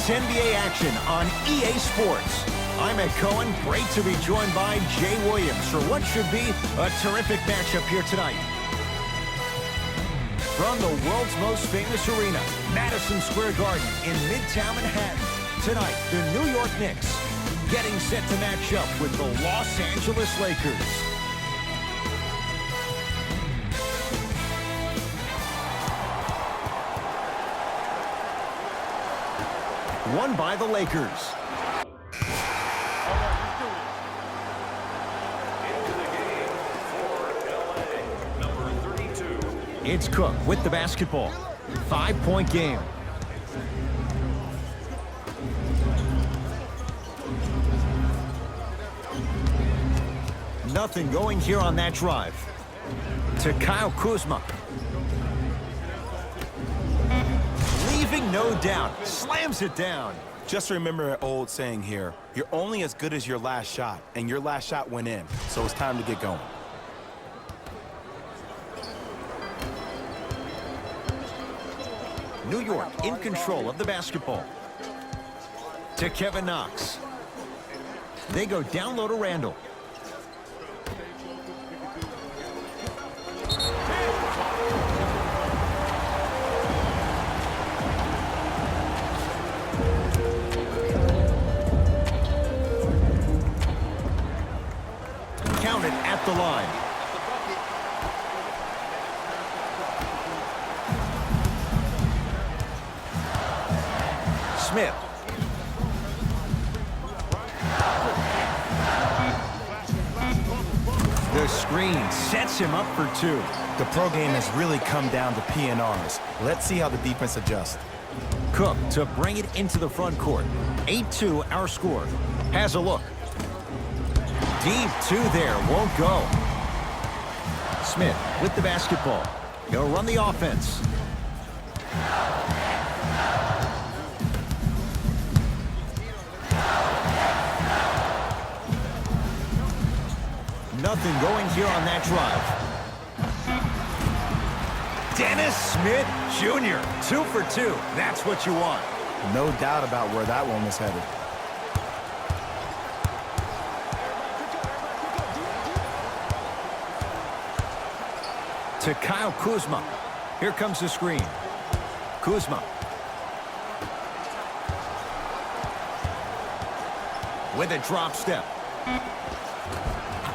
It's NBA action on EA Sports. I'm Ed Cohen. Great to be joined by Jay Williams for what should be a terrific matchup here tonight. From the world's most famous arena, Madison Square Garden in Midtown Manhattan, tonight the New York Knicks getting set to match up with the Los Angeles Lakers. Won by the Lakers. It's Cook with the basketball. 5-point game. Nothing going here on that drive. To Kyle Kuzma. Leaving no doubt. Slams it down. Just remember an old saying here. You're only as good as your last shot, and your last shot went in. So it's time to get going. New York in control of the basketball. To Kevin Knox. They go down low to Randall. Counted at the line. Smith. The screen sets him up for two. The pro game has really come down to PNRs. Let's see how the defense adjusts. Cook to bring it into the front court. 8-2 our score. Has a look. Deep two there, won't go. Smith with the basketball. He'll run the offense. Nothing going here on that drive. Dennis Smith Jr. 2 for 2. That's what you want. No doubt about where that one was headed. To Kyle Kuzma. Here comes the screen. Kuzma. With a drop step.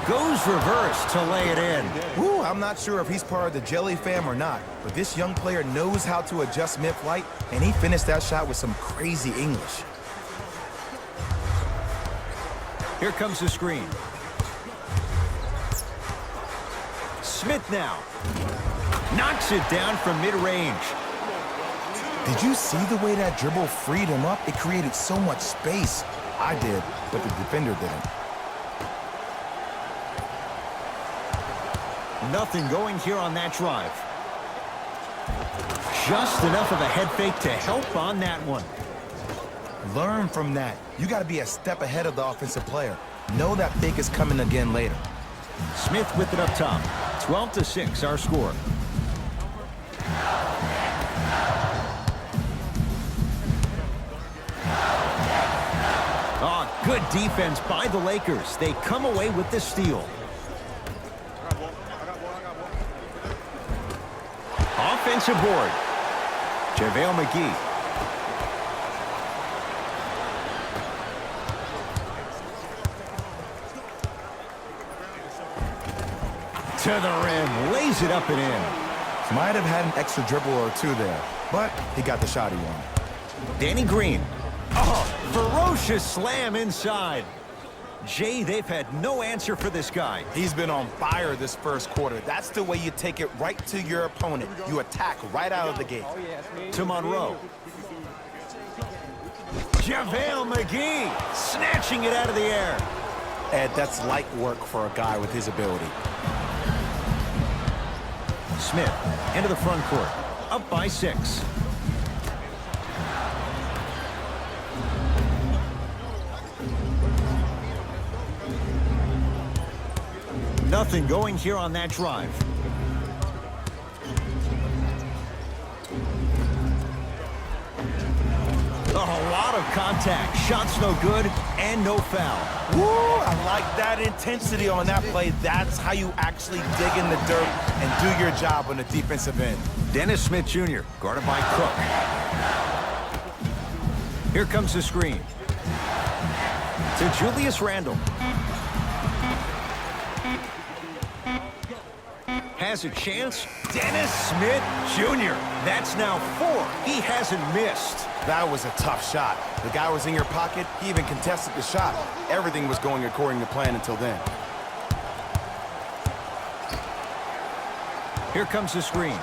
Goes reverse to lay it in. Ooh, I'm not sure if he's part of the Jelly fam or not, but this young player knows how to adjust mid-flight, and he finished that shot with some crazy English. Here comes the screen. Smith now. Knocks it down from mid-range. Did you see the way that dribble freed him up? It created so much space. I did, but the defender didn't. Nothing going here on that drive. Just enough of a head fake to help on that one. Learn from that. You got to be a step ahead of the offensive player. Know that fake is coming again later. Smith with it up top. 12-6 our score. Oh, good defense by the Lakers. They come away with the steal. Offensive board. JaVale McGee. To the rim. Lays it up and in. Might have had an extra dribble or two there, but he got the shot he wanted. Danny Green. Oh, ferocious slam inside. Jay, they've had no answer for this guy. He's been on fire this first quarter. That's the way you take it right to your opponent. You attack right out of the gate. To Monroe. JaVale McGee snatching it out of the air. Ed, that's light work for a guy with his ability. Smith into the front court. Up by 6. Nothing going here on that drive. Oh, lot of contact. Shots no good and no foul. Woo! I like that intensity on that play. That's how you actually dig in the dirt and do your job on the defensive end. Dennis Smith Jr., guarded by Cook. Here comes the screen. To Julius Randle. Has a chance. Dennis Smith Jr. That's now 4. He hasn't missed. That was a tough shot. The guy was in your pocket. He even contested the shot. Everything was going according to plan until then. Here comes the screen.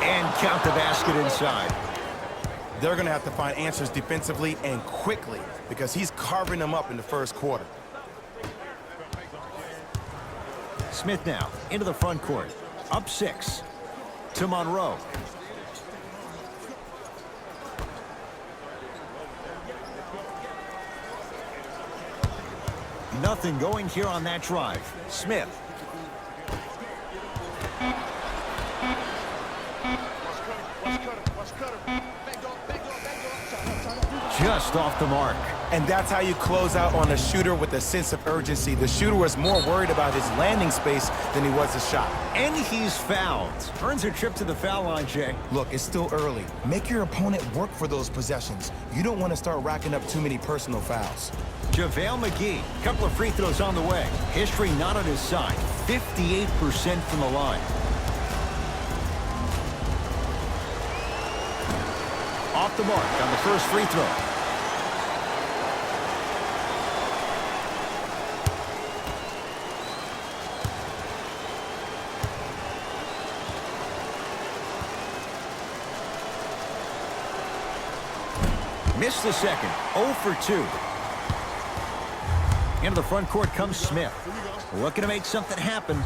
And count the basket inside. They're going to have to find answers defensively and quickly because he's carving them up in the first quarter. Smith now into the front court. Up 6 to Monroe. Nothing going here on that drive. Smith. Just off the mark. And that's how you close out on a shooter with a sense of urgency. The shooter was more worried about his landing space than he was his shot. And he's fouled. Earns a trip to the foul line, Jay. Look, it's still early. Make your opponent work for those possessions. You don't want to start racking up too many personal fouls. JaVale McGee, couple of free throws on the way. History not on his side. 58% from the line. Off the mark on the first free throw. Missed the second. 0 for 2. Into the front court comes Smith. Looking to make something happen.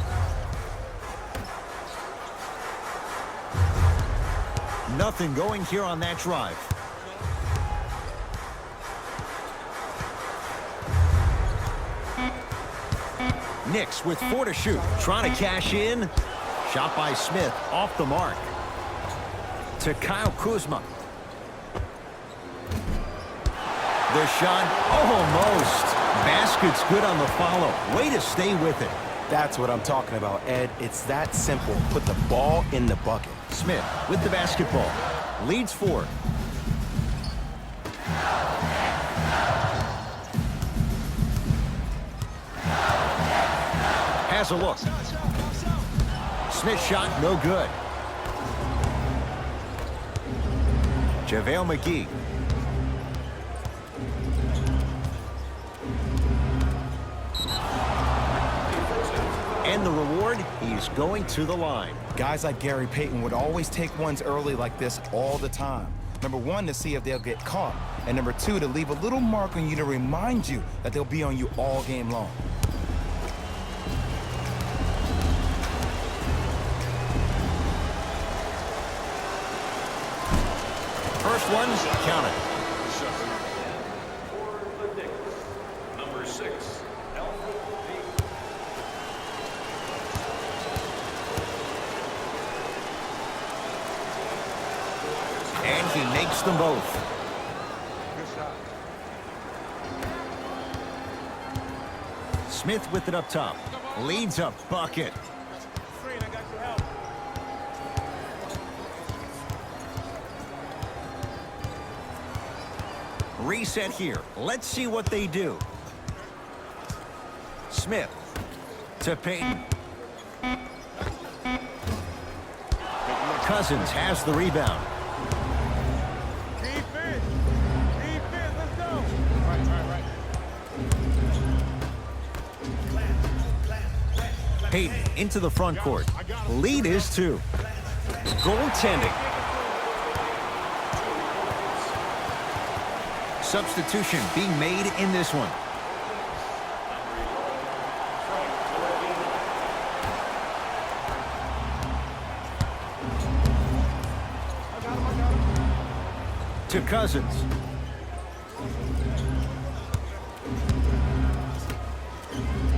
Nothing going here on that drive. Knicks with 4 to shoot. Trying to cash in. Shot by Smith off the mark. To Kyle Kuzma. The shot almost. Basket's good on the follow. Way to stay with it. That's what I'm talking about, Ed. It's that simple. Put the ball in the bucket. Smith with the basketball. Leads 4. Has a look. Smith shot no good. JaVale McGee. And the reward, he's going to the line. Guys like Gary Payton would always take ones early like this all the time. Number 1, to see if they'll get caught. And number 2, to leave a little mark on you to remind you that they'll be on you all game long. First one, count it. Number 6. And he makes them both. Good shot. Smith with it up top. Leads a bucket. Screen, I got your help. Reset here. Let's see what they do. Smith to Payton. Cousins has the rebound. Defense. Defense, let's go. Right. Payton into the front court. Lead is 2. Goaltending. Substitution being made in this one. To Cousins.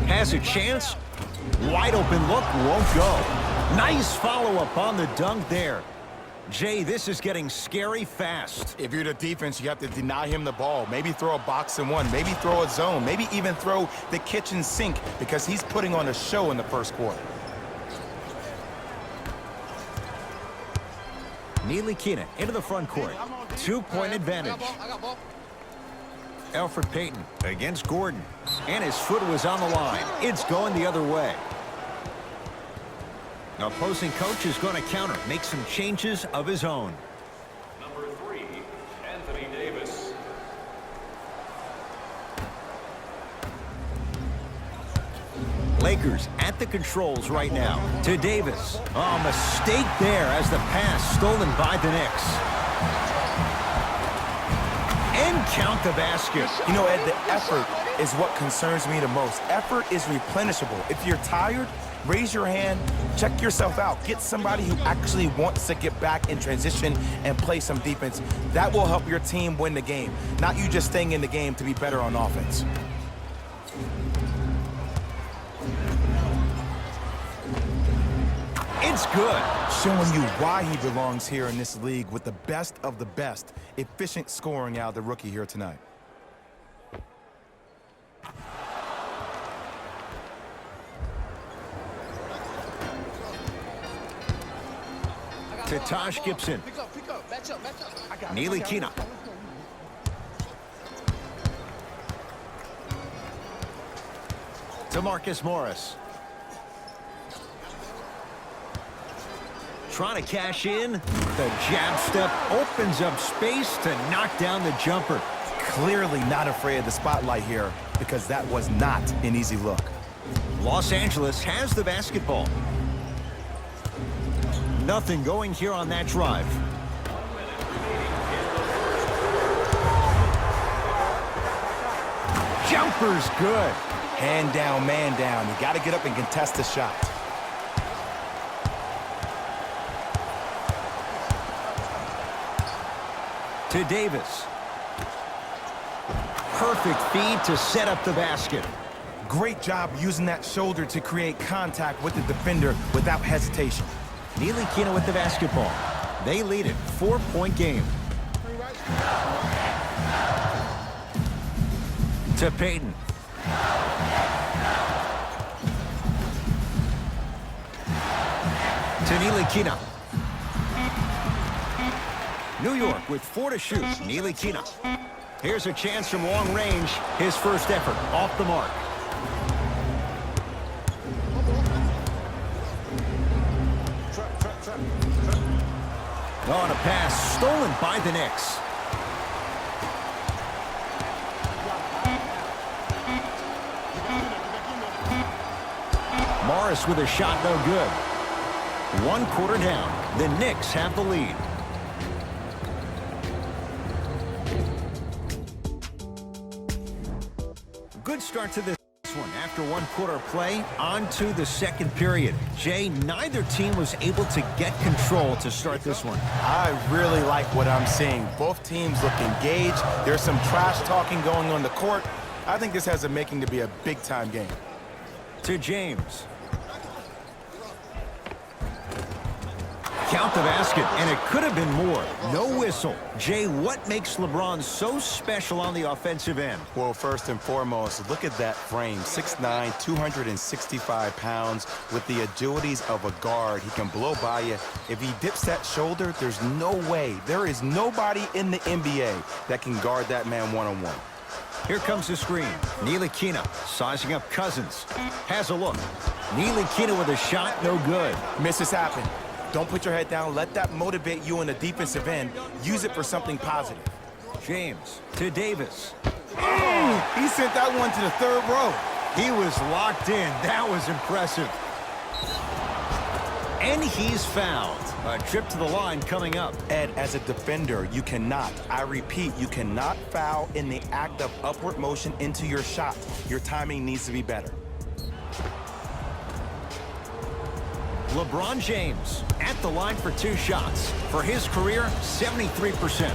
Has a chance. Wide open look, won't go. Nice follow-up on the dunk there. Jay, this is getting scary fast. If you're the defense, you have to deny him the ball. Maybe throw a box and one. Maybe throw a zone. Maybe even throw the kitchen sink because he's putting on a show in the first quarter. Ntilikina into the front court. 2-point advantage. Elfrid Payton against Gordon. And his foot was on the line. It's going the other way. Opposing coach is going to counter, make some changes of his own. Number 3, Anthony Davis. Lakers at the controls right now. To Davis. Oh, mistake there as the pass stolen by the Knicks. And count the basket. You know, Ed, the effort is what concerns me the most. Effort is replenishable. If you're tired, raise your hand, check yourself out. Get somebody who actually wants to get back in transition and play some defense. That will help your team win the game, not you just staying in the game to be better on offense. It's good. Showing you why he belongs here in this league with the best of the best. Efficient scoring out of the rookie here tonight. To Taj Gibson. Ntilikina. To Marcus Morris. Trying to cash in. The jab step opens up space to knock down the jumper. Clearly not afraid of the spotlight here because that was not an easy look. Los Angeles has the basketball. Nothing going here on that drive. Jumper's good. Hand down, man down. You got to get up and contest the shot. To Davis. Perfect feed to set up the basket. Great job using that shoulder to create contact with the defender without hesitation. Ntilikina with the basketball. They lead it. 4-point game. To Payton. To Ntilikina. New York with 4 to shoot. Ntilikina. Here's a chance from long range. His first effort off the mark. On a pass stolen by the Knicks. Morris with a shot, no good. 1 quarter down. The Knicks have the lead. Good start to this one. After 1 quarter play, on to the second period. Jay, neither team was able to get control to start this one. I really like what I'm seeing. Both teams look engaged. There's some trash talking going on the court. I think this has a making to be a big-time game. To James. Count the basket, and it could have been more. No whistle. Jay, what makes LeBron so special on the offensive end? Well, first and foremost, look at that frame. 6'9", 265 pounds with the agilities of a guard. He can blow by you. If he dips that shoulder, there's no way. There is nobody in the NBA that can guard that man one-on-one. Here comes the screen. Ntilikina sizing up Cousins. Has a look. Ntilikina with a shot, no good. Misses happen. Don't put your head down. Let that motivate you in the defensive end. Use it for something positive. James to Davis. Oh, he sent that one to the third row. He was locked in. That was impressive. And he's fouled. A trip to the line coming up. Ed, as a defender, you cannot, I repeat, you cannot foul in the act of upward motion into your shot. Your timing needs to be better. LeBron James at the line for 2 shots. For his career, 73%.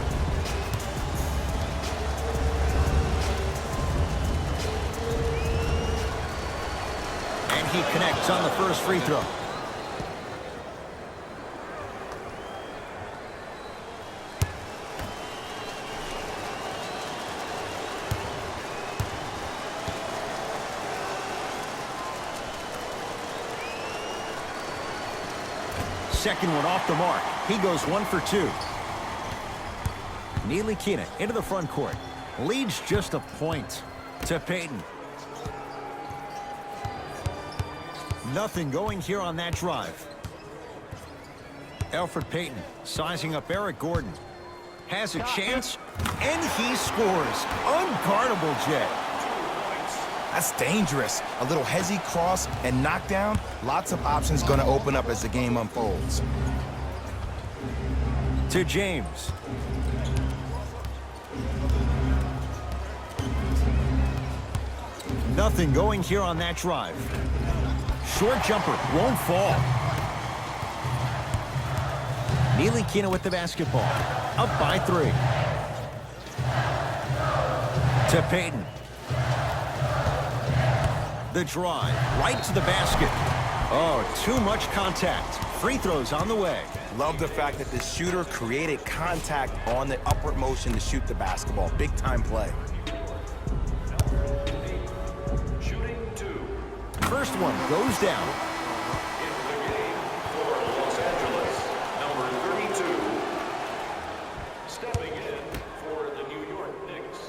And he connects on the first free throw. Second one off the mark. He goes 1 for 2. Ntilikina into the front court. Leads just a point to Payton. Nothing going here on that drive. Elfrid Payton sizing up Eric Gordon. Has a chance, and he scores. Unguardable, Jay. That's dangerous. A little hezzy cross and knockdown. Lots of options going to open up as the game unfolds. To James. Nothing going here on that drive. Short jumper won't fall. Ntilikina with the basketball. Up by 3. To Payton. The drive right to the basket. Oh, too much contact. Free throws on the way. Love the fact that the shooter created contact on the upward motion to shoot the basketball. Big time play. Shooting 2. First one goes down. Into the game for Los Angeles, number 32. Stepping in for the New York Knicks,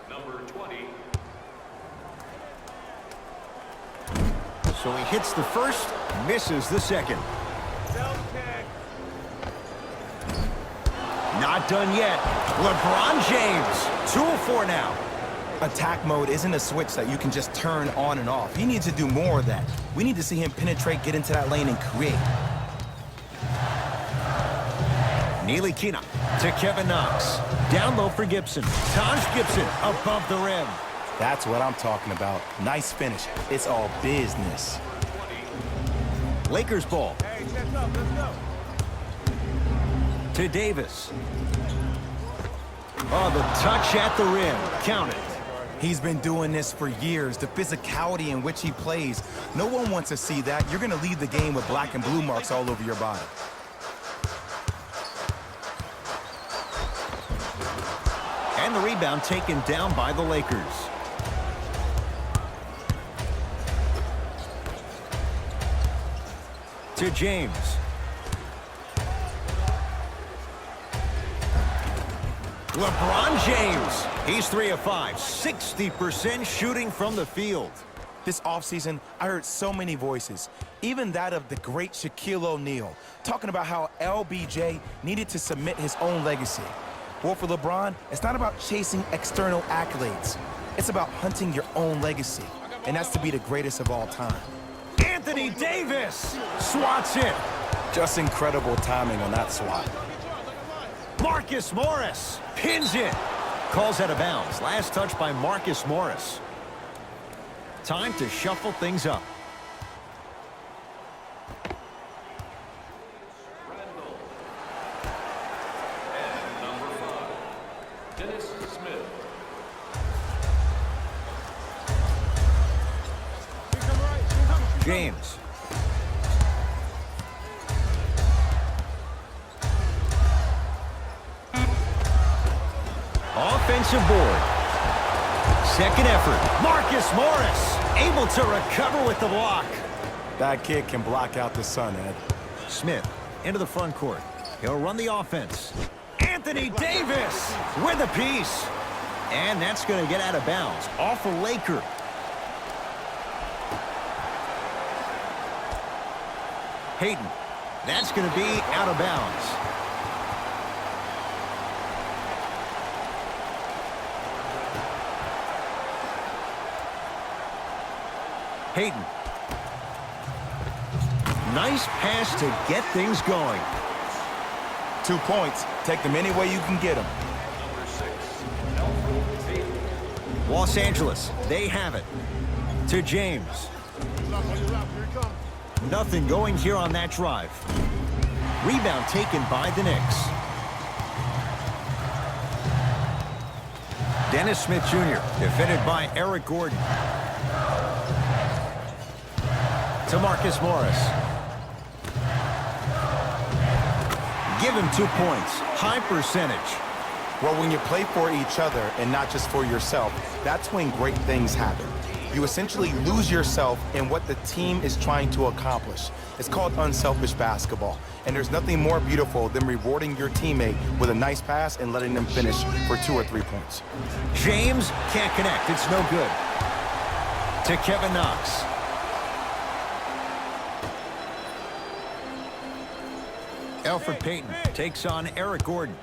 number 20. So he hits the first, misses the second. Self-check. Not done yet. LeBron James, 2 of 4 now. Attack mode isn't a switch that you can just turn on and off. He needs to do more of that. We need to see him penetrate, get into that lane, and create. Ntilikina to Kevin Knox. Down low for Gibson. Taj Gibson above the rim. That's what I'm talking about. Nice finish. It's all business. Lakers ball Hey, chest up. Let's go. to Davis. Oh, the touch at the rim. Count it. He's been doing this for years. The physicality in which he plays. No one wants to see that. You're going to leave the game with black and blue marks all over your body. And the rebound taken down by the Lakers. To James. LeBron James. He's 3 of 5. 60% shooting from the field. This offseason, I heard so many voices, even that of the great Shaquille O'Neal, talking about how LBJ needed to submit his own legacy. Well, for LeBron, it's not about chasing external accolades. It's about hunting your own legacy, and that's to be the greatest of all time. Anthony Davis swats it. Just incredible timing on that swat. Marcus Morris pins it. Calls out of bounds. Last touch by Marcus Morris. Time to shuffle things up. Randall. And number 5, Dennis Smith. She's coming right. She's coming. James. Offensive board. Second effort. Marcus Morris able to recover with the block. That kid can block out the sun, Ed. Smith into the front court. He'll run the offense. Anthony Davis with a piece. And that's going to get out of bounds. Off a Laker. Payton. That's going to be out of bounds. Payton. Nice pass to get things going. 2 points. Take them any way you can get them. Number 6, Elfrid Payton. Los Angeles, they have it. To James. Lock on your lap. Here he comes. Nothing going here on that drive. Rebound taken by the Knicks. Dennis Smith Jr. defended by Eric Gordon. to Marcus Morris. Give him 2 points. High percentage. Well, when you play for each other and not just for yourself, that's when great things happen. You essentially lose yourself in what the team is trying to accomplish. It's called unselfish basketball. And there's nothing more beautiful than rewarding your teammate with a nice pass and letting them finish for 2 or 3 points. James can't connect. It's no good. To Kevin Knox. Elfrid Payton takes on Eric Gordon.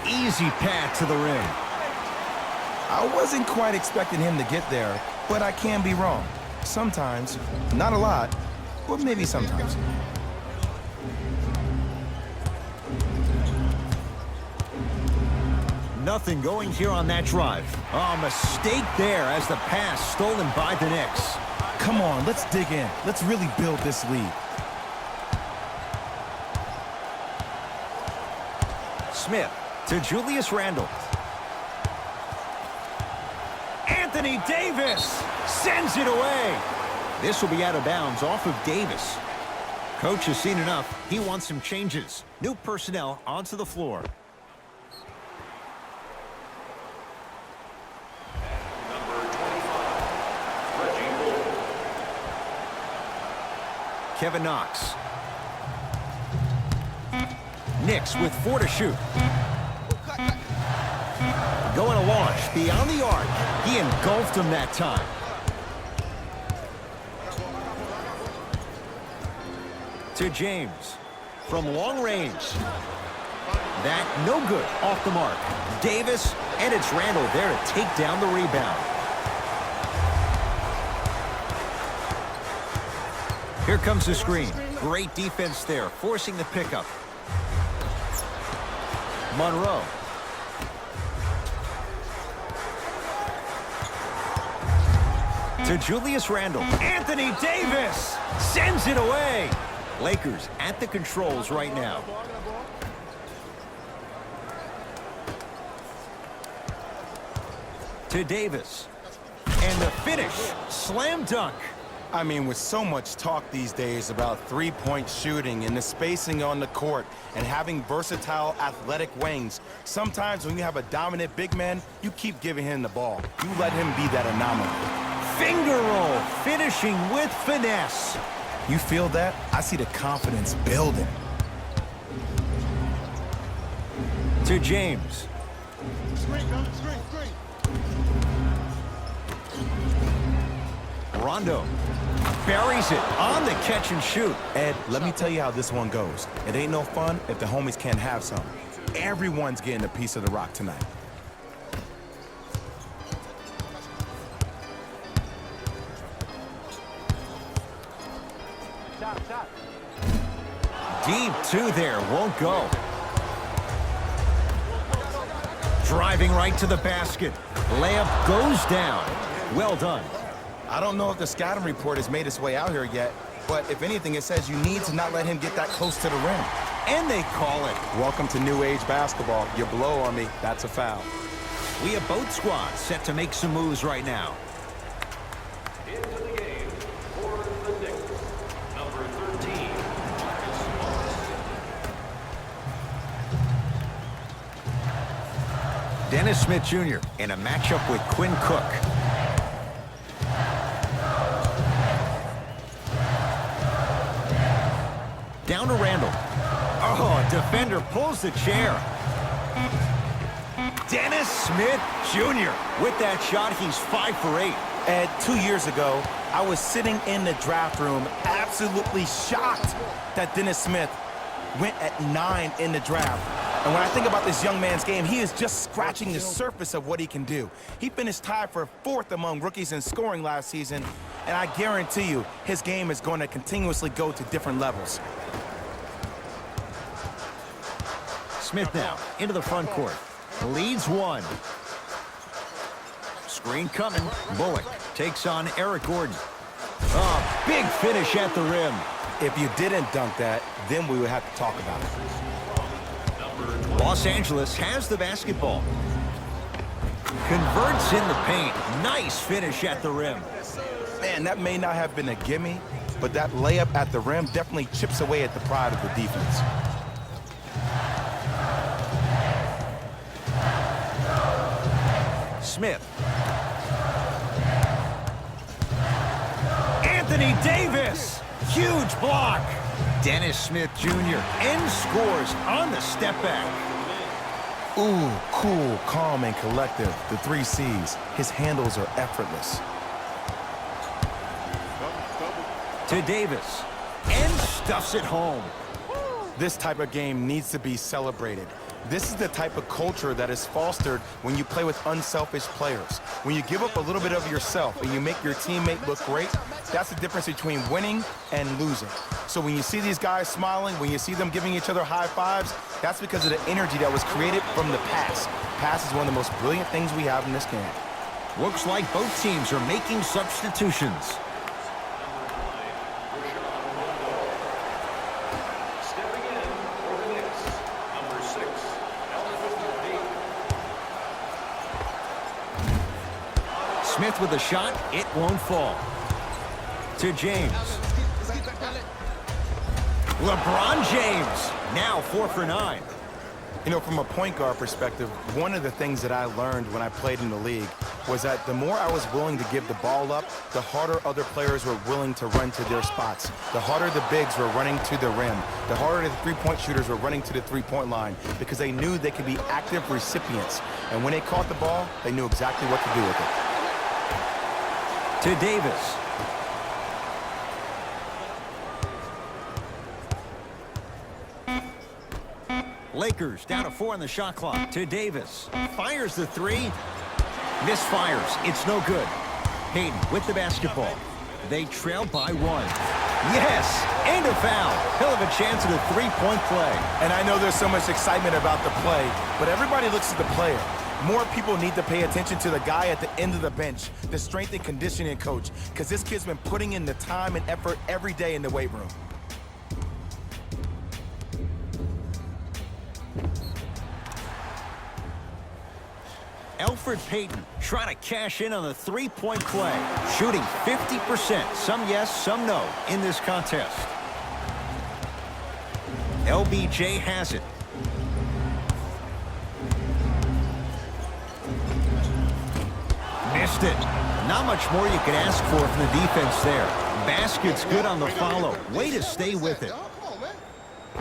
Easy path to the rim. I wasn't quite expecting him to get there, but I can be wrong. Sometimes, not a lot, but maybe sometimes. Nothing going here on that drive. Oh, mistake there as the pass stolen by the Knicks. Come on, let's dig in. Let's really build this lead. Smith to Julius Randle. Anthony Davis sends it away. This will be out of bounds off of Davis. Coach has seen enough. He wants some changes. New personnel onto the floor. Kevin Knox. Knicks with 4 to shoot. Going to launch beyond the arc. He engulfed him that time. To James from long range. That no good off the mark. Davis, and it's Randle there to take down the rebound. Here comes the screen. Great defense there, forcing the pickup. Monroe. To Julius Randle. Anthony Davis sends it away. Lakers at the controls right now. To Davis. And the finish. Slam dunk. I mean, with so much talk these days about three-point shooting and the spacing on the court and having versatile athletic wings, sometimes when you have a dominant big man, you keep giving him the ball. You let him be that anomaly. Finger roll, finishing with finesse. You feel that? I see the confidence building. To James. Screen, coming, screen. Rondo. Buries it on the catch and shoot. Ed, let me tell you how this one goes. It ain't no fun if the homies can't have some. Everyone's getting a piece of the rock tonight. Shot. Deep two there, won't go. Driving right to the basket. Layup goes down. Well done. I don't know if the scouting report has made its way out here yet, but if anything, it says you need to not let him get that close to the rim. And they call it. Welcome to new age basketball. You blow on me, that's a foul. We have both squads set to make some moves right now. Into the game for the Knicks, number 13, Marcus Morris. Dennis Smith Jr. in a matchup with Quinn Cook. Down to Randle. Oh, defender pulls the chair. Dennis Smith Jr. With that shot, he's 5 for 8. Ed, 2 years ago, I was sitting in the draft room absolutely shocked that Dennis Smith went at 9 in the draft. And when I think about this young man's game, he is just scratching the surface of what he can do. He finished tied for 4th among rookies in scoring last season, and I guarantee you his game is going to continuously go to different levels. Smith now into the front court. Leads 1. Screen coming. Bullock takes on Eric Gordon. Oh, big finish at the rim. If you didn't dunk that, then we would have to talk about it. Los Angeles has the basketball. Converts in the paint. Nice finish at the rim. Man, And that may not have been a gimme, but that layup at the rim definitely chips away at the pride of the defense. Smith. Anthony Davis. Huge block. Dennis Smith Jr. ends scores on the step back. Ooh, cool, calm, and collective. The 3 C's. His handles are effortless. To Davis. And stuffs it home. This type of game needs to be celebrated. This is the type of culture that is fostered when you play with unselfish players. When you give up a little bit of yourself and you make your teammate look great, that's the difference between winning and losing. So when you see these guys smiling, when you see them giving each other high fives, that's because of the energy that was created from the pass. Pass is one of the most brilliant things we have in this game. Looks like both teams are making substitutions. Stepping in for the Knicks, number 6, Smith with a shot. It won't fall. To James. LeBron James. Now 4 for 9. You know, from a point guard perspective, one of the things that I learned when I played in the league was that the more I was willing to give the ball up, the harder other players were willing to run to their spots. The harder the bigs were running to the rim. The harder the three-point shooters were running to the three-point line because they knew they could be active recipients. And when they caught the ball, they knew exactly what to do with it. To Davis. Lakers down to 4 on the shot clock. To Davis. Fires the 3. Misfires. It's no good. Hayden with the basketball. They trail by 1. Yes! And a foul. He'll have a chance at a 3-point play. And I know there's so much excitement about the play, but everybody looks at the player. More people need to pay attention to the guy at the end of the bench, the strength and conditioning coach, because this kid's been putting in the time and effort every day in the weight room. Elfrid Payton trying to cash in on the 3-point play. Shooting 50%. Some yes, some no in this contest. LBJ has it. Missed it. Not much more you can ask for from the defense there. Basket's good on the follow. Way to stay with it.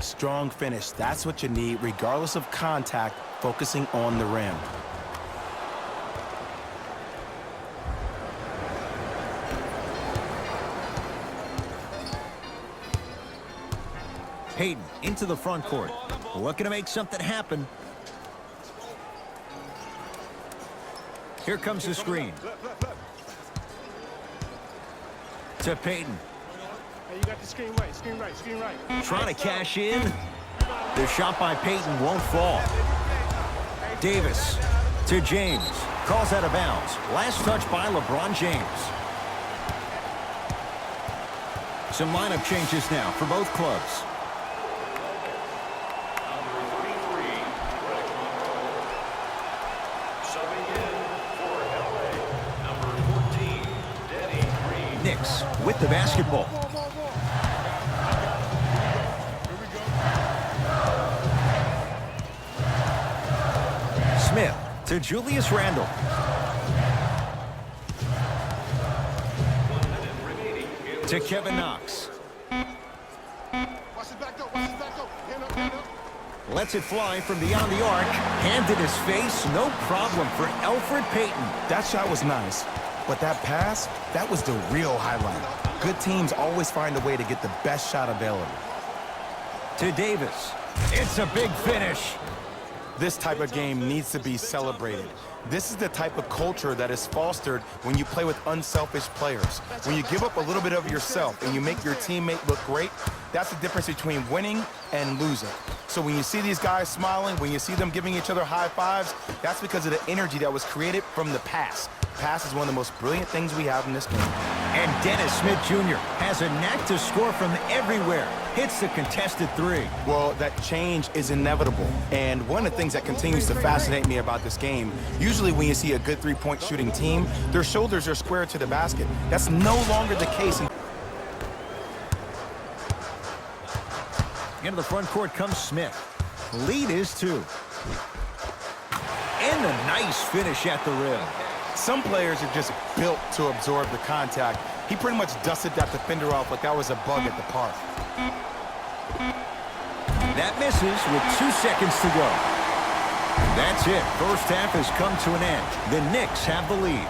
Strong finish. That's what you need, regardless of contact, focusing on the rim. Hayden into the front court. Looking to make something happen. Here comes the screen. To Payton. Hey, you got the screen right, screen right, screen right. Trying to cash in. The shot by Payton won't fall. Davis to James. Calls out of bounds. Last touch by LeBron James. Some lineup changes now for both clubs. Knicks with the basketball. Smith to Julius Randle. To Kevin Knox. Watch his back door, watch his back door. Hand up, hand up. Lets it fly from beyond the arc. Hand in his face. No problem for Elfrid Payton. That shot was nice. But that pass, that was the real highlight. Good teams always find a way to get the best shot available. To Davis. It's a big finish. This type of game needs to be celebrated. This is the type of culture that is fostered when you play with unselfish players. When you give up a little bit of yourself and you make your teammate look great, that's the difference between winning and losing. So when you see these guys smiling, when you see them giving each other high fives, that's because of the energy that was created from the pass. Pass is one of the most brilliant things we have in this game. And Dennis Smith Jr. has a knack to score from everywhere. Hits the contested three. Well, that change is inevitable. And one of the things that continues to fascinate me about this game, usually when you see a good three-point shooting team, their shoulders are square to the basket. That's no longer the case. Into the front court comes Smith. Lead is 2. And a nice finish at the rim. Some players are just built to absorb the contact. He pretty much dusted that defender off like that was a bug at the park. That misses with 2 seconds to go. That's it. First half has come to an end. The Knicks have the lead.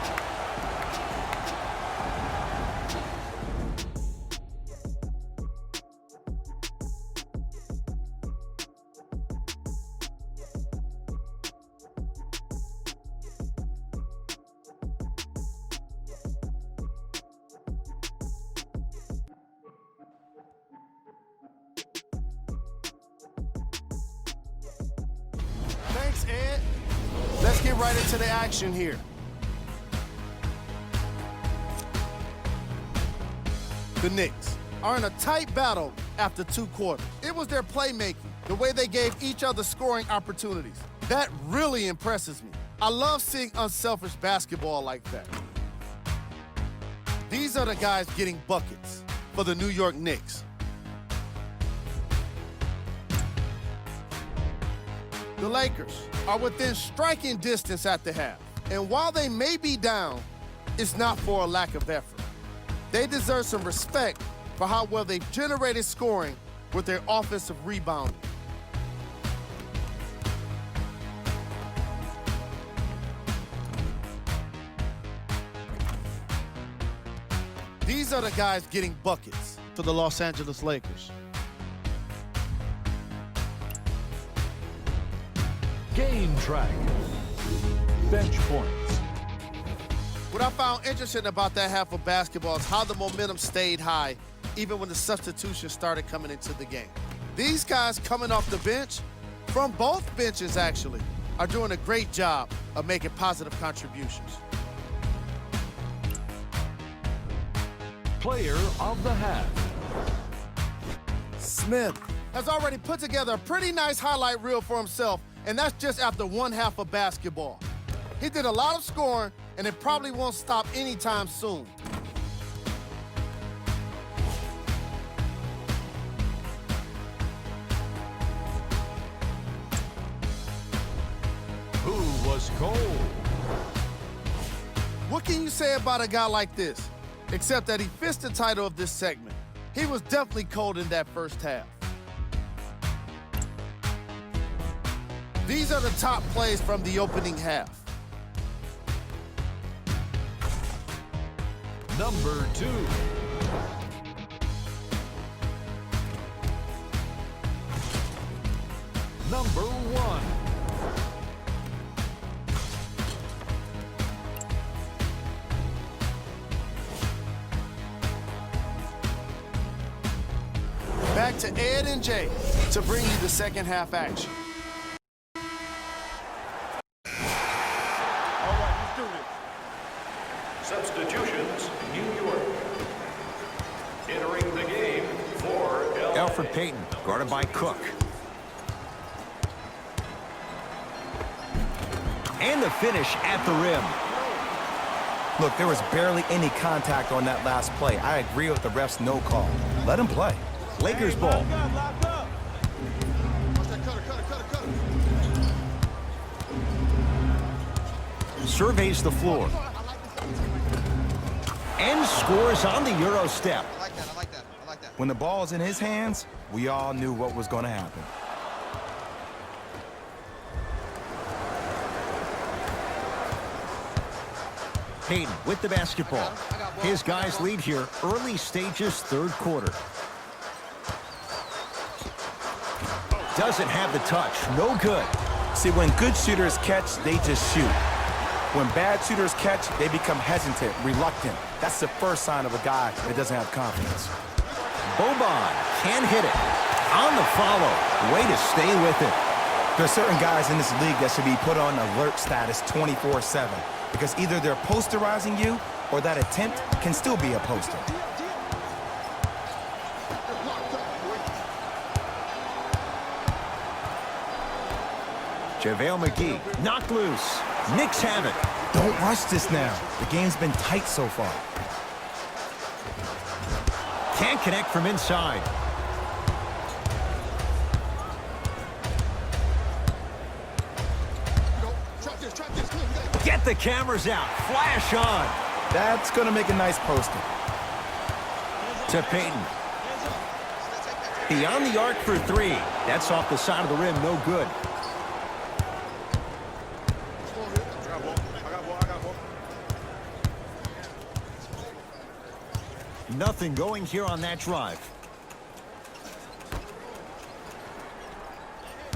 Thanks, Ed. Let's get right into the action here. The Knicks are in a tight battle after 2 quarters. It was their playmaking, the way they gave each other scoring opportunities. That really impresses me. I love seeing unselfish basketball like that. These are the guys getting buckets for the New York Knicks. The Lakers are within striking distance at the half. And while they may be down, it's not for a lack of effort. They deserve some respect for how well they've generated scoring with their offensive rebounding. These are the guys getting buckets for the Los Angeles Lakers. Game track. Bench points. What I found interesting about that half of basketball is how the momentum stayed high even when the substitutions started coming into the game. These guys coming off the bench, from both benches actually, are doing a great job of making positive contributions. Player of the half. Smith has already put together a pretty nice highlight reel for himself, and that's just after 1 half of basketball. He did a lot of scoring, and it probably won't stop anytime soon. Who was cold? What can you say about a guy like this, except that he fits the title of this segment? He was definitely cold in that first half. These are the top plays from the opening half. Number 2. Number 1. Back to Ed and Jay to bring you the second half action. Substitutions, New York. Entering the game for Elfrid Payton, guarded by Cook. And the finish at the rim. Look, there was barely any contact on that last play. I agree with the ref's no call. Let him play. Lakers ball. Surveys the floor. And scores on the Euro step. I like that. When the ball is in his hands, we all knew what was going to happen. Payton with the basketball. His guys lead here, early stages, third quarter. Doesn't have the touch, no good. See, when good shooters catch, they just shoot. When bad shooters catch, they become hesitant, reluctant. That's the first sign of a guy that doesn't have confidence. Boban can hit it. On the follow. Way to stay with it. There are certain guys in this league that should be put on alert status 24/7 because either they're posterizing you or that attempt can still be a poster. JaVale McGee knocked loose. Knicks have it. Don't rush this now. The game's been tight so far. Can't connect from inside. Get the cameras out. Flash on. That's going to make a nice poster. To Payton. Beyond the arc for three. That's off the side of the rim. No good. Nothing going here on that drive.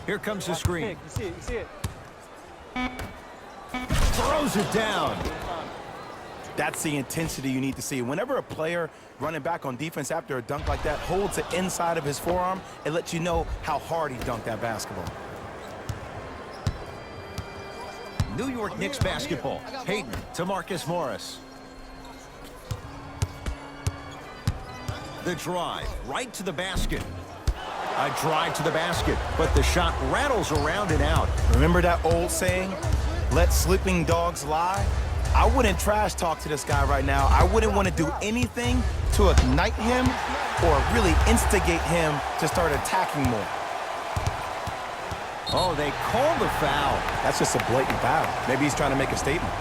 Here comes the screen. You see it. Throws it down. That's the intensity you need to see. Whenever a player running back on defense after a dunk like that holds the inside of his forearm, it lets you know how hard he dunked that basketball. New York Knicks basketball. Payton to Marcus Morris. The drive right to the basket. A drive to the basket, but the shot rattles around and out. Remember that old saying, let sleeping dogs lie? I wouldn't trash talk to this guy right now. I wouldn't want to do anything to ignite him or really instigate him to start attacking more. Oh, they called the foul. That's just a blatant foul. Maybe he's trying to make a statement.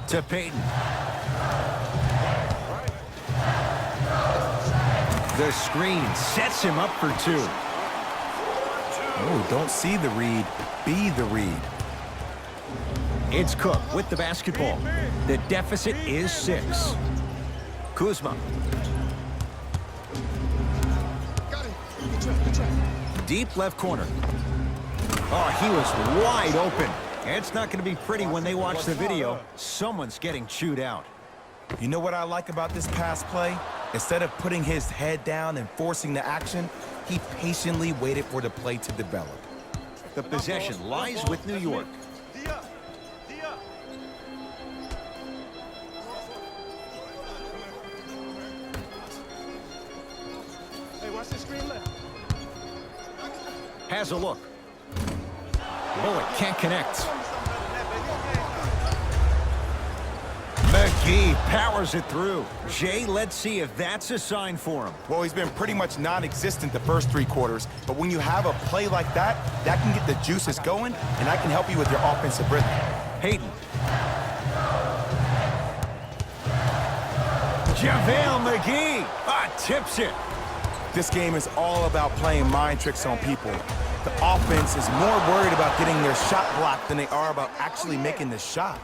To Payton. The screen sets him up for two. Oh, don't see the read, be the read. It's Cook with the basketball. The deficit is 6. Kuzma. Deep left corner. Oh, he was wide open. It's not going to be pretty when they watch the video. Someone's getting chewed out. You know what I like about this pass play? Instead of putting his head down and forcing the action, he patiently waited for the play to develop. The possession lies with New York. Has a look. Bullock can't connect. McGee powers it through. Jay, let's see if that's a sign for him. Well, he's been pretty much non-existent the first 3 quarters, but when you have a play like that, that can get the juices going, and that can help you with your offensive rhythm. Payton. JaVale McGee tips it. This game is all about playing mind tricks on people. The offense is more worried about getting their shot blocked than they are about actually making the shot.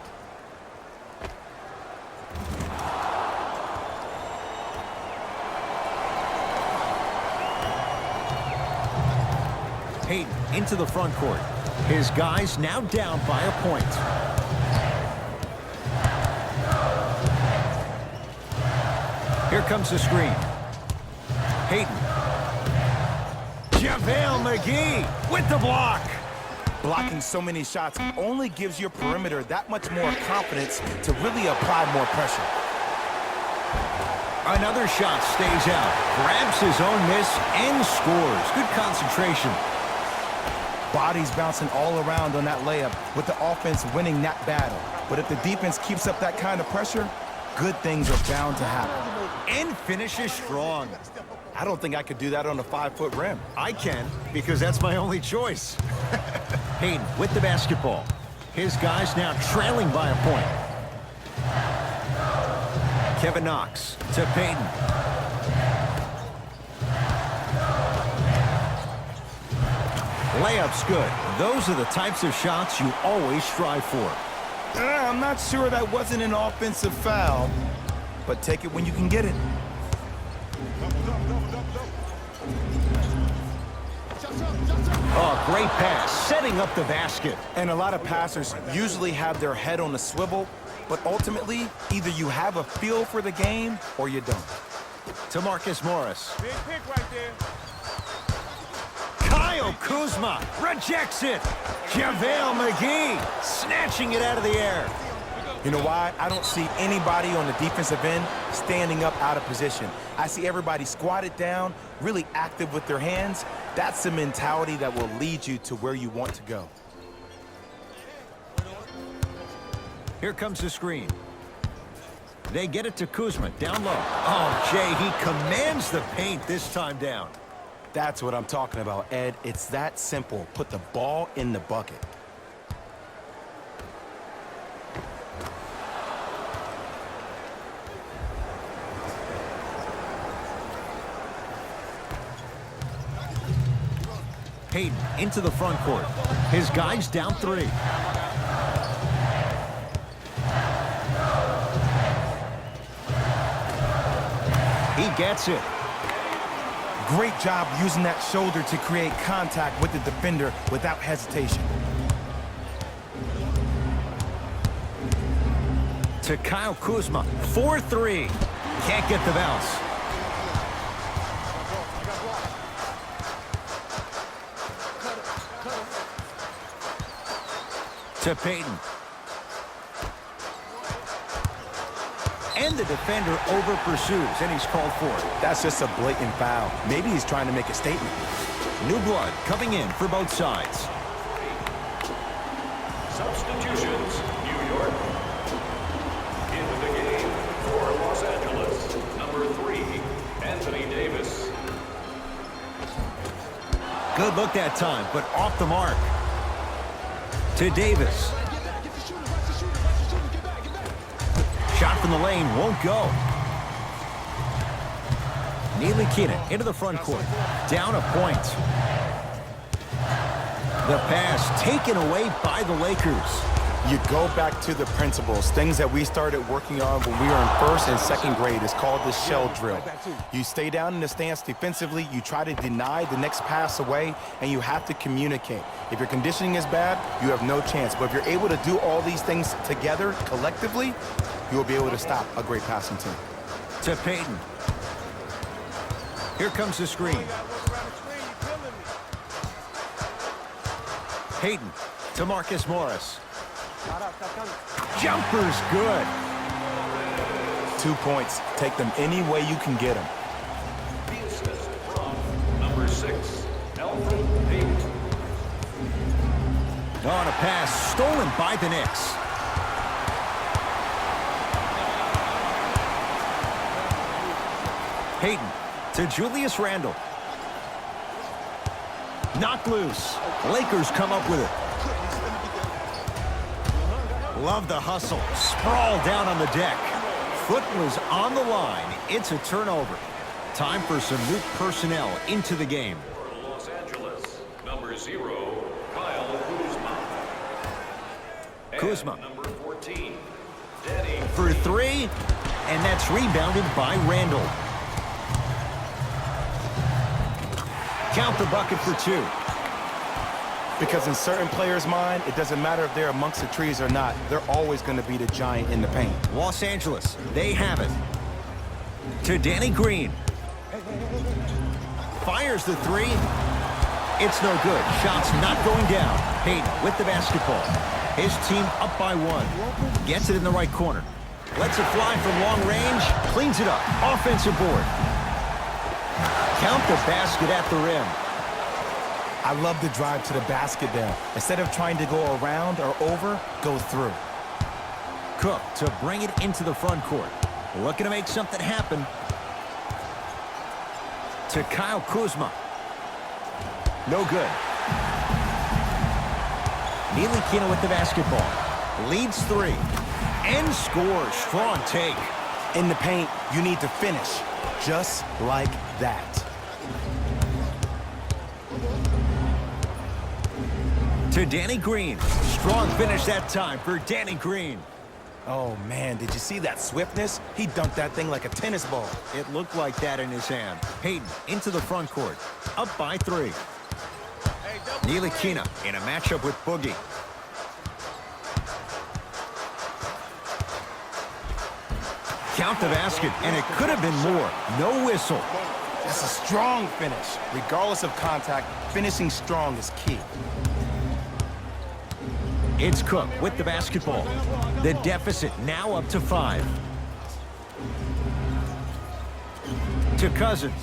Payton into the front court. His guys now down by a point. Here comes the screen. Payton. JaVale McGee with the block. Blocking so many shots only gives your perimeter that much more confidence to really apply more pressure. Another shot stays out. Grabs his own miss and scores. Good concentration. Bodies bouncing all around on that layup with the offense winning that battle. But if the defense keeps up that kind of pressure, good things are bound to happen. And finishes strong. I don't think I could do that on a 5-foot rim. I can, because that's my only choice. Payton with the basketball. His guys now trailing by a point. Kevin Knox to Payton. Layup's good. Those are the types of shots you always strive for. I'm not sure that wasn't an offensive foul, but take it when you can get it. Oh, great pass, setting up the basket. And a lot of passers usually have their head on a swivel, but ultimately, either you have a feel for the game or you don't. to Marcus Morris. Big pick right there. Kyle Kuzma rejects it. JaVale McGee snatching it out of the air. You know why? I don't see anybody on the defensive end standing up out of position. I see everybody squatted down, really active with their hands. That's the mentality that will lead you to where you want to go. Here comes the screen. They get it to Kuzma, down low. Oh, Jay, he commands the paint this time down. That's what I'm talking about, Ed. It's that simple. Put the ball in the bucket. Hayden into the front court. His guys down 3. He gets it. Great job using that shoulder to create contact with the defender without hesitation. To Kyle Kuzma, 4-3. Can't get the bounce. To Payton. And the defender over pursues, and he's called for it. That's just a blatant foul. Maybe he's trying to make a statement. New blood coming in for both sides. Substitutions, New York. Into the game for Los Angeles, number 3, Anthony Davis. Good look that time, but off the mark. To Davis. Shot from the lane won't go. Neely Keenan into the front court. Down a point. The pass taken away by the Lakers. You go back to the principles, things that we started working on when we were in 1st and 2nd grade. It's called the shell drill. You stay down in the stance defensively, you try to deny the next pass away, and you have to communicate. If your conditioning is bad, you have no chance. But if you're able to do all these things together, collectively, you will be able to stop a great passing team. To Payton. Here comes the screen. Payton to Marcus Morris. Jumper's good. 2 points. Take them any way you can get them. The assist from number 6, Alfred Payton. On a pass stolen by the Knicks. Payton to Julius Randle. Knocked loose. Lakers come up with it. Love the hustle. Sprawl down on the deck. Foot was on the line. It's a turnover. Time for some new personnel into the game. For Los Angeles, number 0, Kyle Kuzma. And Kuzma. number 14, Danny For 3, and that's rebounded by Randle. Count the bucket for 2. Because in certain players' mind, it doesn't matter if they're amongst the trees or not. They're always going to be the giant in the paint. Los Angeles, they have it. To Danny Green. Fires the 3. It's no good. Shots not going down. Payton with the basketball. His team up by 1. Gets it in the right corner. Lets it fly from long range. Cleans it up. Offensive board. Count the basket at the rim. I love the drive to the basket there. Instead of trying to go around or over, go through. Cook to bring it into the front court. Looking to make something happen. To Kyle Kuzma. No good. Neely Keenan with the basketball. Leads 3. And scores. Strong take. In the paint, you need to finish. Just like that. To Danny Green. Strong finish that time for Danny Green. Oh, man, did you see that swiftness? He dunked that thing like a tennis ball. It looked like that in his hand. Hayden into the front court. Up by 3. Neely Keenan in a matchup with Boogie. count the basket, and it could have been more. No whistle. That's a strong finish. Regardless of contact, finishing strong is key. It's Cook with the basketball. The deficit now up to 5. To Cousins.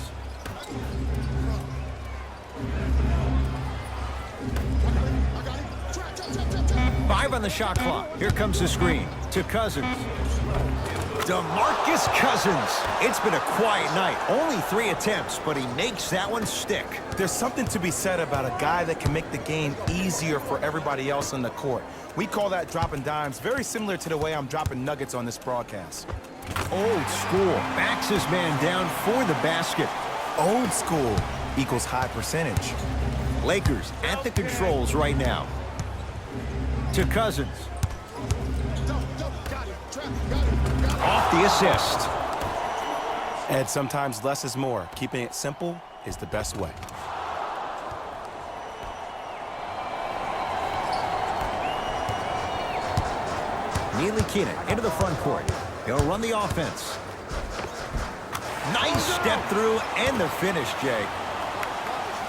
Five on the shot clock. Here comes the screen. To Cousins. DeMarcus Cousins. It's been a quiet night. Only 3 attempts, but he makes that one stick. There's something to be said about a guy that can make the game easier for everybody else on the court. We call that dropping dimes, very similar to the way I'm dropping nuggets on this broadcast. Old school. Backs his man down for the basket. Old school equals high percentage. Lakers at the controls right now. To Cousins. Off the assist. And sometimes less is more. Keeping it simple is the best way. Ntilikina into the front court. He'll run the offense. Nice step through and the finish, Jay.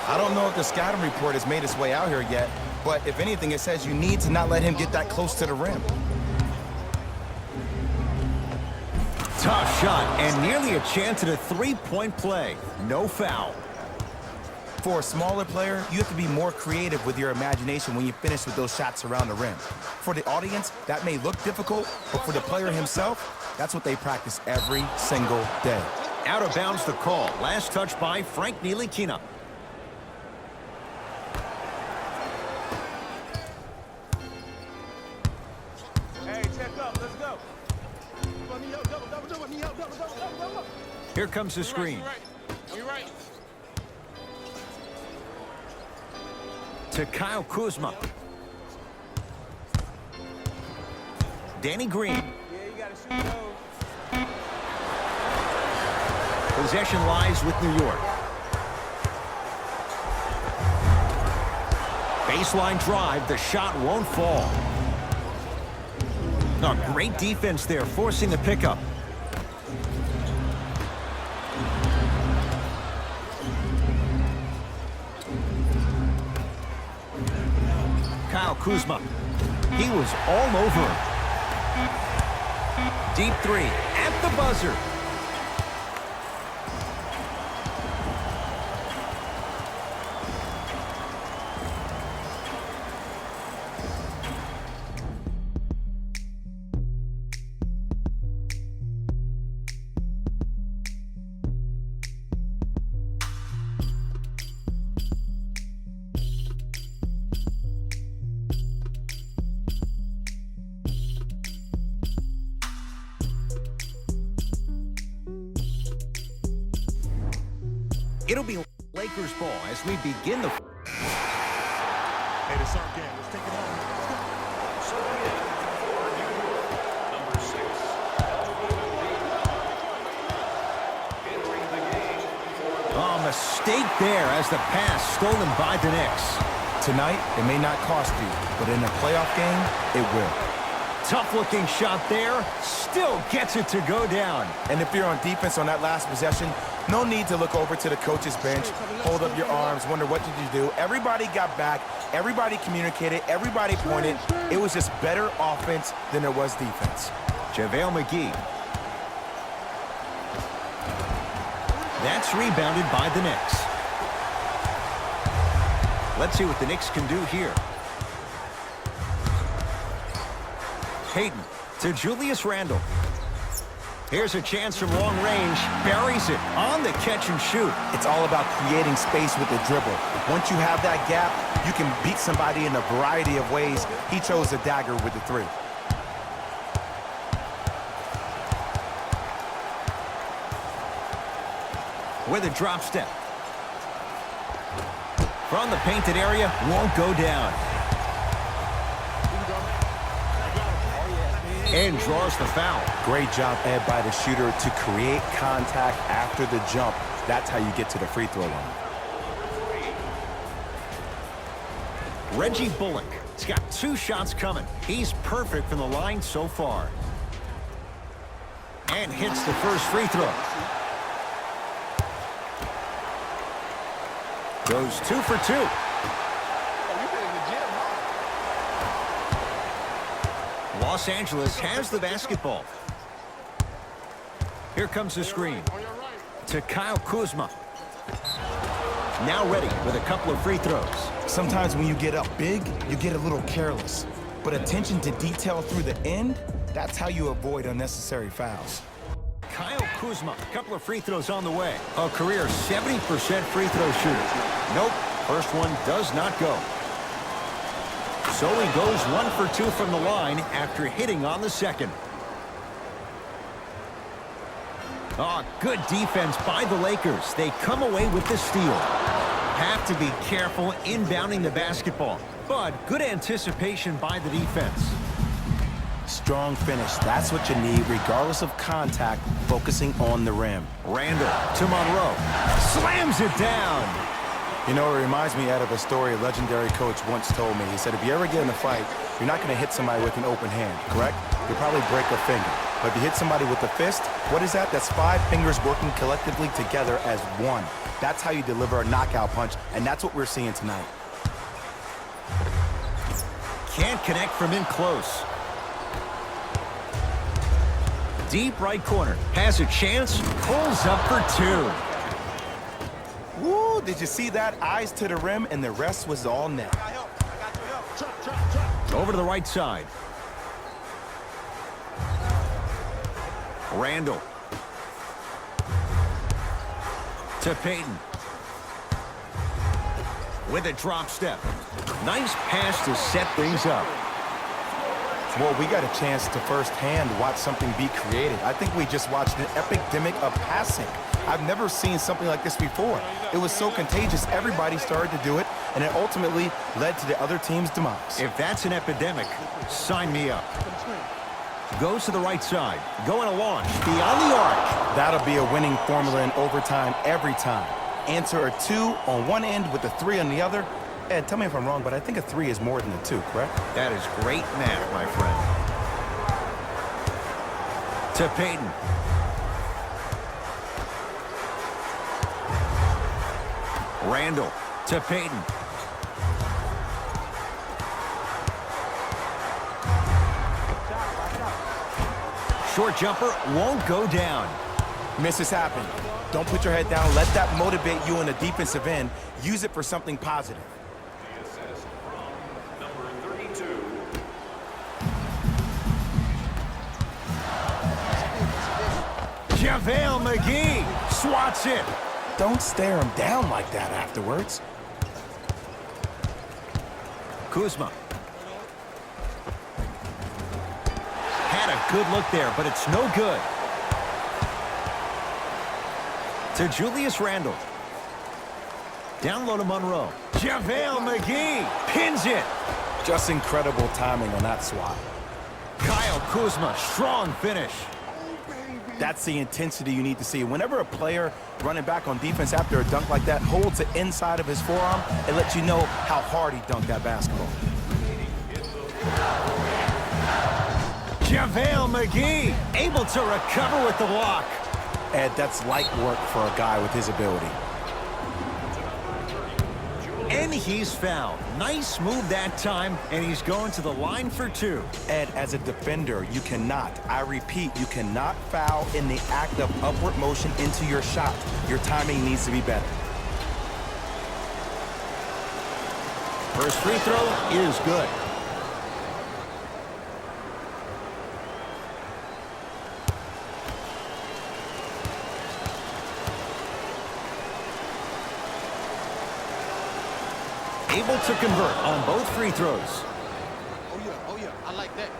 I don't know if the scouting report has made its way out here yet, but if anything, it says you need to not let him get that close to the rim. Tough shot and nearly a chance at a three-point play. No foul. For a smaller player, you have to be more creative with your imagination when you finish with those shots around the rim. For the audience, that may look difficult, but for the player himself, that's what they practice every single day. Out of bounds the call. Last touch by Frank Ntilikina. Hey, check up. Let's go. Here comes the screen. You're right. To Kyle Kuzma. Danny Green. Yeah, you gotta shoot those. Possession lies with New York. Baseline drive. The shot won't fall. A great defense there, forcing the pickup. Kyle Kuzma. He was all over him. Deep 3 at the buzzer. It'll be Lakers ball as we begin the... Hey, it's our game. Let's take it on. So in for New York, number 6, entering the game for the... Oh, mistake there as the pass stolen by the Knicks. Tonight, it may not cost you, but in a playoff game, it will. Tough-looking shot there. Still gets it to go down. And if you're on defense on that last possession, no need to look over to the coach's bench, hold up your arms, wonder what did you do. Everybody got back, everybody communicated, everybody pointed. It was just better offense than there was defense. JaVale McGee. That's rebounded by the Knicks. Let's see what the Knicks can do here. Payton to Julius Randle. Here's a chance from long range. Buries it on the catch and shoot. It's all about creating space with the dribble. Once you have that gap, you can beat somebody in a variety of ways. He chose the dagger with the 3. With a drop step. From the painted area, won't go down. And draws the foul. Great job, Ed, by the shooter to create contact after the jump. That's how you get to the free throw line. Reggie Bullock. He's got 2 shots coming. He's perfect from the line so far. And hits the first free throw. Goes 2 for 2. Los Angeles has the basketball. Here comes the screen to Kyle Kuzma. Now ready with a couple of free throws. Sometimes when you get up big, you get a little careless. But attention to detail through the end, that's how you avoid unnecessary fouls. Kyle Kuzma, a couple of free throws on the way. A career 70% free throw shooter. Nope, first one does not go. So he goes 1 for 2 from the line after hitting on the second. Oh, good defense by the Lakers. They come away with the steal. Have to be careful inbounding the basketball, but good anticipation by the defense. Strong finish. That's what you need, regardless of contact, focusing on the rim. Randall to Monroe. Slams it down. You know, it reminds me out of a story a legendary coach once told me. He said, if you ever get in a fight, you're not going to hit somebody with an open hand, correct? You'll probably break a finger. But if you hit somebody with a fist, what is that? That's 5 fingers working collectively together as one. That's how you deliver a knockout punch, and that's what we're seeing tonight. Can't connect from in close. Deep right corner. Has a chance. Pulls up for 2. Woo, did you see that? Eyes to the rim, and the rest was all net. Over to the right side. Randall. To Payton. With a drop step. Nice pass to set things up. Well, we got a chance to firsthand watch something be created. I think we just watched an epidemic of passing. I've never seen something like this before. It was so contagious, everybody started to do it, and it ultimately led to the other team's demise. If that's an epidemic, sign me up. Goes to the right side. Going to launch. Beyond the arc. That'll be a winning formula in overtime every time. Answer a 2 on one end with a 3 on the other. Ed, tell me if I'm wrong, but I think a 3 is more than a 2, correct? That is great math, my friend. To Payton. Randall to Payton. Short jumper won't go down. Misses happen. Don't put your head down. Let that motivate you on the defensive end. Use it for something positive. The assist from number 32. JaVale McGee swats it. Don't stare him down like that afterwards. Kuzma. Had a good look there, but it's no good. To Julius Randle. Down low to Monroe. JaVale McGee pins it. Just incredible timing on that swat. Kyle Kuzma, strong finish. That's the intensity you need to see. Whenever a player running back on defense after a dunk like that holds the inside of his forearm, it lets you know how hard he dunked that basketball. JaVale McGee able to recover with the block. Ed, that's light work for a guy with his ability. And he's fouled. Nice move that time, and he's going to the line for 2. Ed, as a defender, you cannot, I repeat, you cannot foul in the act of upward motion into your shot. Your timing needs to be better. First free throw is good. Able to convert on both free throws. Oh yeah, I like that.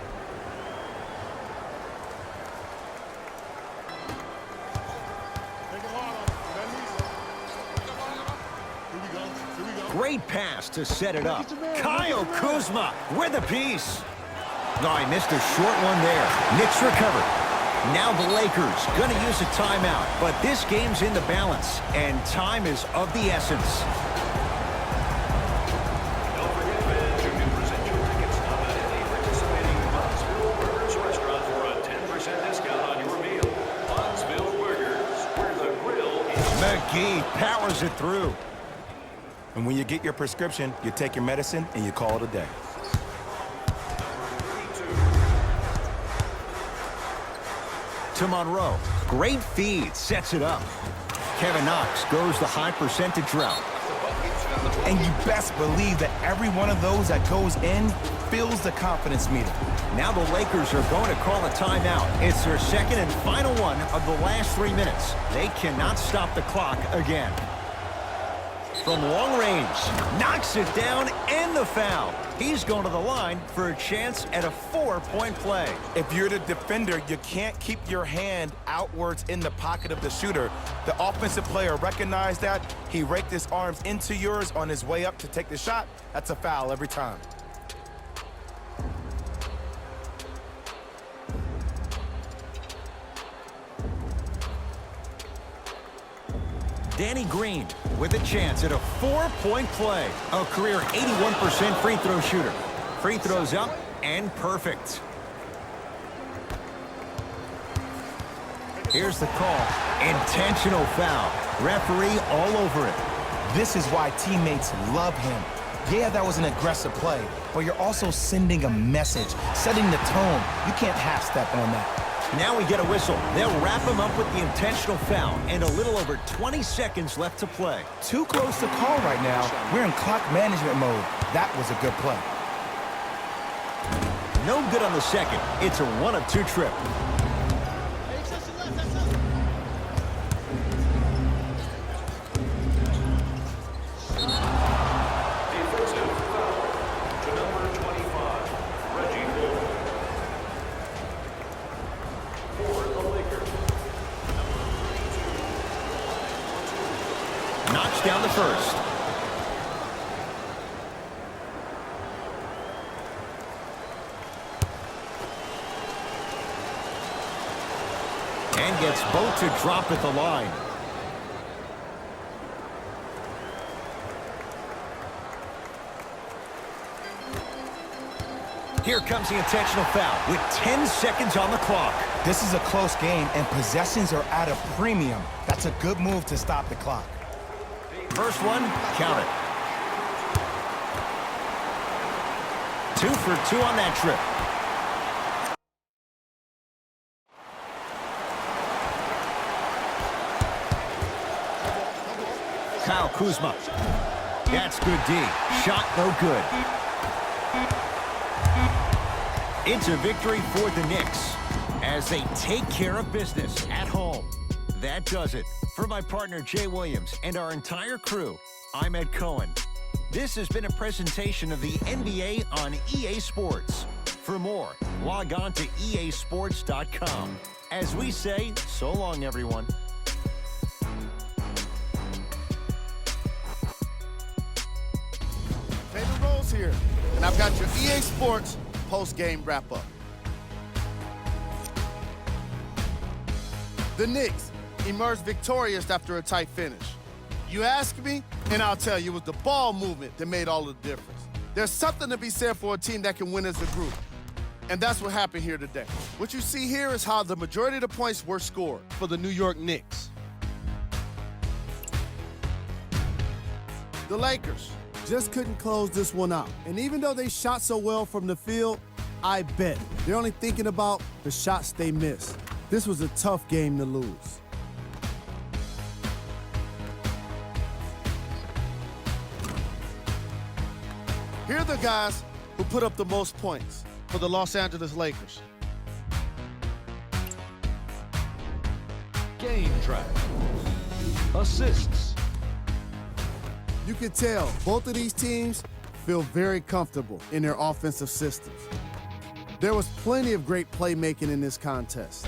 Great pass to set it up. Kyle Kuzma with a piece. No, he missed a short one there. Knicks recovered. Now the Lakers going to use a timeout, but this game's in the balance, and time is of the essence. Don't forget, fans, you can present your tickets now at any participating Knoxville Burgers restaurant for a 10% discount on your meal. He powers it through. And when you get your prescription, you take your medicine and you call it a day. To Monroe. Great feed. Sets it up. Kevin Knox goes the high percentage route. And you best believe that every one of those that goes in fills the confidence meter. Now the Lakers are going to call a timeout. It's their second and final one of the last 3 minutes. They cannot stop the clock again. From long range, knocks it down and the foul. He's going to the line for a chance at a 4-point play. If you're the defender, you can't keep your hand outwards in the pocket of the shooter. The offensive player recognized that. He raked his arms into yours on his way up to take the shot. That's a foul every time. Danny Green with a chance at a 4-point play. A career 81% free throw shooter. Free throws up and perfect. Here's the call. Intentional foul. Referee all over it. This is why teammates love him. Yeah, that was an aggressive play, but you're also sending a message, setting the tone. You can't half-step on that. Now we get a whistle. They'll wrap him up with the intentional foul and a little over 20 seconds left to play. Too close to call right now. We're in clock management mode. That was a good play. No good on the second. It's a 1 of 2 trip. Defensive foul to number 25, Reggie Bull. For the Lakers, number 32. Knocks down the first. And gets both to drop at the line. Here comes the intentional foul with 10 seconds on the clock. This is a close game, and possessions are at a premium. That's a good move to stop the clock. First one, count it. 2 for 2 on that trip. Kyle Kuzma. That's good D. Shot no good. It's a victory for the Knicks as they take care of business at home. That does it. For my partner Jay Williams and our entire crew, I'm Ed Cohen. This has been a presentation of the NBA on EA Sports. For more, log on to easports.com. As we say, so long, everyone. David Rose here, and I've got your EA Sports post-game wrap-up. The Knicks emerged victorious after a tight finish. You ask me, and I'll tell you, it was the ball movement that made all the difference. There's something to be said for a team that can win as a group, and that's what happened here today. What you see here is how the majority of the points were scored for the New York Knicks. The Lakers just couldn't close this one out. And even though they shot so well from the field, I bet they're only thinking about the shots they missed. This was a tough game to lose. Here are the guys who put up the most points for the Los Angeles Lakers. Game track. Assists. You can tell both of these teams feel very comfortable in their offensive systems. There was plenty of great playmaking in this contest.